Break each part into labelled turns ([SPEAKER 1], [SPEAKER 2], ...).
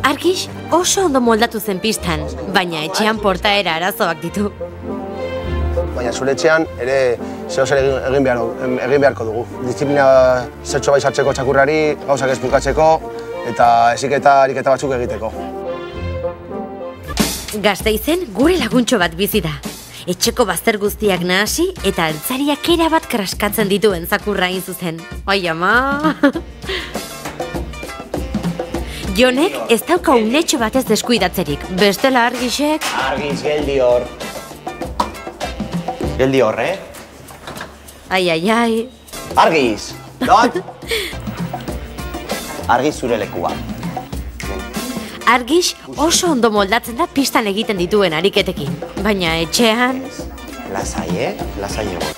[SPEAKER 1] Argix oso ondo moldatu zen pistan, baina etxean portaera arazoak ditu.
[SPEAKER 2] Baina zure etxean ere zehozer egin beharko dugu. Disiplina zertxo bai sartzeko txakurrari, gauzak ez bukatzeko eta heziketa ariketa batzuk egiteko.
[SPEAKER 1] Gasteizen gure laguntxo bat bizi da. Etxeko bazter guztiak nahasi eta altzariak erabat kraskatzen dituen zakurra hain zuzen. Oi ama! Jonek ez dauka unetxo batez deskuidatzerik. Bestela Argixek...
[SPEAKER 3] Argiz, geldi hor. Geldi hor,
[SPEAKER 1] Ai, ai, ai...
[SPEAKER 3] Argiz! Dot! Argiz zure lekua.
[SPEAKER 1] Argix oso ondo moldatzen da pistan egiten dituen ariketekin. Baina etxean...
[SPEAKER 3] Lasai, Lasai egon.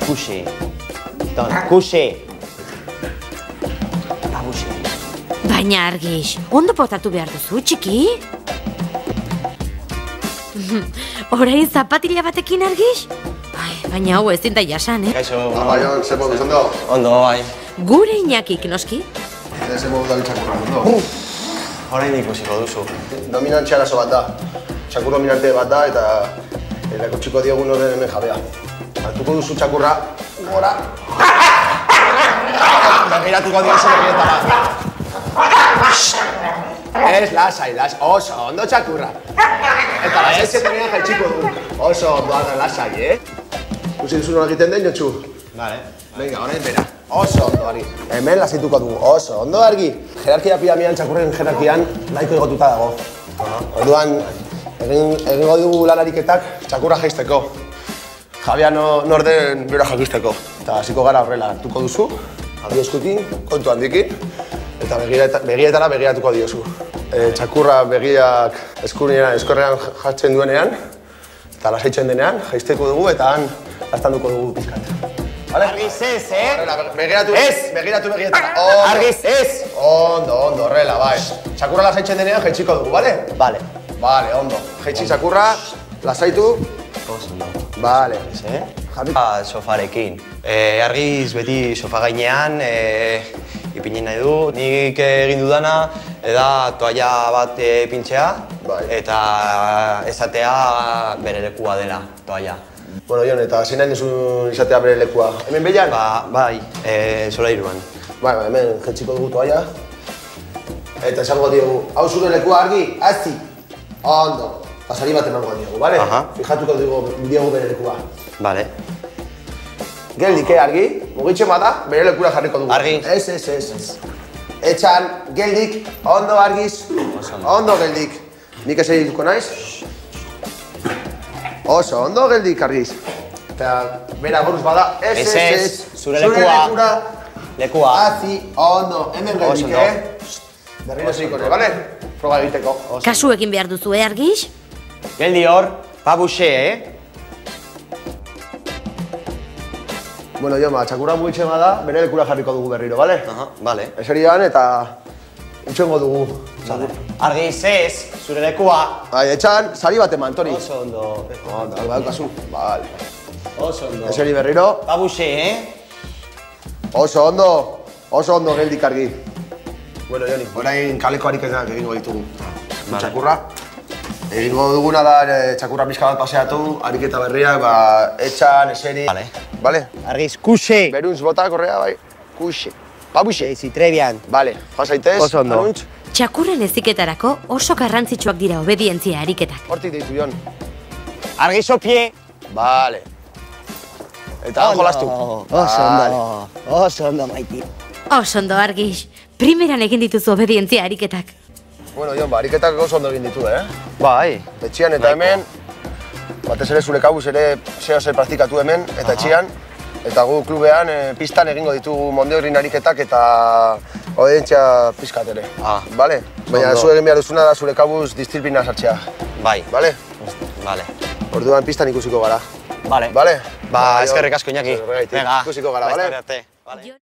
[SPEAKER 3] Kuxe. Don, kuxe. Abuxe.
[SPEAKER 1] Baina Argix, ondo potatu behar duzu, txiki? Orain zapatila batekin, Argix? Baina hau ezin da jasan,
[SPEAKER 3] Kaixo.
[SPEAKER 2] Jon, zer moduz, ondo?
[SPEAKER 3] Ondo, bai.
[SPEAKER 1] Gure Iñakik, noski?
[SPEAKER 2] Zer moduz da txakurra, ondo?
[SPEAKER 3] Horain ikusiko duzu.
[SPEAKER 2] Dominantzia arazo bat da. Txakur dominante bat da eta erakutsiko diogun horren hemen jabea. Hartuko duzu txakurra, gora. Begiratuko diozu begietara. Ez, lasai, oso ondo txakurra. Eta lasai zetenean jaitsiko du. Oso ondo ara lasai, Kusi duzu nola egiten den, Jotxu?
[SPEAKER 3] Vale.
[SPEAKER 2] Venga, orain bera. Oso ondo, Argi. Hemen lasituko dugu, oso ondo, Argi. Jerarkia piramidan, txakurren jerarkian, nahiko egotuta dago. Orduan, egingo dugu lan ariketak txakurra jaisteko. Jabea nor den bera jakisteko. Eta hasiko gara horrela hartuko duzu, bi eskutin, kontu handikin, eta begietara begiratuko diozu. Txakurra begiak eskorrean jartzen duenean, eta lasaitzen denean, jaisteko dugu eta han lastanduko dugu pizkat.
[SPEAKER 3] Argiz ez,
[SPEAKER 2] Begiratu begietara.
[SPEAKER 3] Argiz ez!
[SPEAKER 2] Ondo, horrela, bai. Txakurra lasaitzen denean jaitsiko dugu, bale?
[SPEAKER 3] Bale.
[SPEAKER 2] Bale, ondo. Jaitsi txakurra, lasaitu.
[SPEAKER 3] Oso ondo.
[SPEAKER 2] Bale.
[SPEAKER 3] Sofarekin. Argiz beti sofa gainean, ipinin nahi du. Nik egin dudana, da toalla bat pintzea, eta esatea bere lekua dela, toalla.
[SPEAKER 2] Bueno, Jon, eta zein nahi duzu izatea bere lekua? Hemen behian?
[SPEAKER 3] Bai, solairuan.
[SPEAKER 2] Bai, hemen jaitsiko dugu toalla. Eta esango diogu, hau zure lekua, Argi, hazi. Ondo. Pasari bat emango diogu, bale? Fijatuko diogu bere lekua.
[SPEAKER 3] Bale.
[SPEAKER 2] Geldik, Argi? Mugitzen bada, bere lekura jarriko dugu.
[SPEAKER 3] Argi.
[SPEAKER 2] Ez. Etxan, geldik, ondo, Argiz. Ondo, geldik. Nik ez edituko naiz? Oso, ondo, geldik, Argiz. Eta bera goruz bada, ez.
[SPEAKER 3] Zure lekua. Lekua.
[SPEAKER 2] Hazi, ondo, hemen geldik, Berriro ziriko, bale? Proba egiteko.
[SPEAKER 1] Kasu egin behar duzu, Argix?
[SPEAKER 3] Geldi hor, pabuxe,
[SPEAKER 2] Bueno, Jon, txakurra mugitzen bada, bere lekura jarriko dugu berriro, bale?
[SPEAKER 3] Bale.
[SPEAKER 2] Eserian eta itxengo dugu.
[SPEAKER 3] Argiz ez, zure lekua.
[SPEAKER 2] Bai, etxan, sari bat eman, Tori.
[SPEAKER 3] Oso ondo.
[SPEAKER 2] Ondo, kasu. Bale.
[SPEAKER 3] Oso ondo.
[SPEAKER 2] Eseri berriro.
[SPEAKER 3] Pabuxe,
[SPEAKER 2] Oso ondo geldik, Argi. Bueno, Joni, orain kaleko ariketak egingo ditugu. Txakurra. Egingo duguna da txakurra pixka bat paseatu, ariketa berriak, etxan, eseri. Bale.
[SPEAKER 3] Argiz, kuxe.
[SPEAKER 2] Beruntz bota, korrea, bai. Kuxe. Pabuxe.
[SPEAKER 3] Zitrebian.
[SPEAKER 2] Bale, joan zaitez.
[SPEAKER 3] Oso ondo.
[SPEAKER 1] Txakurren heziketarako oso garrantzitsuak dira obedientzia ariketak.
[SPEAKER 2] Hortik deitu, Jon.
[SPEAKER 3] Argiz opie.
[SPEAKER 2] Bale. Eta jolastu.
[SPEAKER 3] Oso ondo, maiti.
[SPEAKER 1] Oso ondo, Argix. Primeran egin dituzu obedientzia ariketak.
[SPEAKER 2] Bueno, Jon, ariketak oso ondo egin ditu,
[SPEAKER 3] Bai.
[SPEAKER 2] Etxian eta hemen, batez ere zure kabuz ere zer praktikatu hemen, eta etxian. Eta gu klubean pistan egingo ditugu mondeorin ariketak eta obedientzia pizkat ere. Bale? Baina zu egin behar duzuna da zure kabuz disiplina sartzea.
[SPEAKER 3] Bai.
[SPEAKER 2] Bale?
[SPEAKER 3] Bale.
[SPEAKER 2] Orduan pistan ikusiko gara.
[SPEAKER 3] Bale.
[SPEAKER 2] Bale?
[SPEAKER 3] Eskerrik asko, Iñaki.
[SPEAKER 2] Ikusiko gara, bale?
[SPEAKER 3] Bale.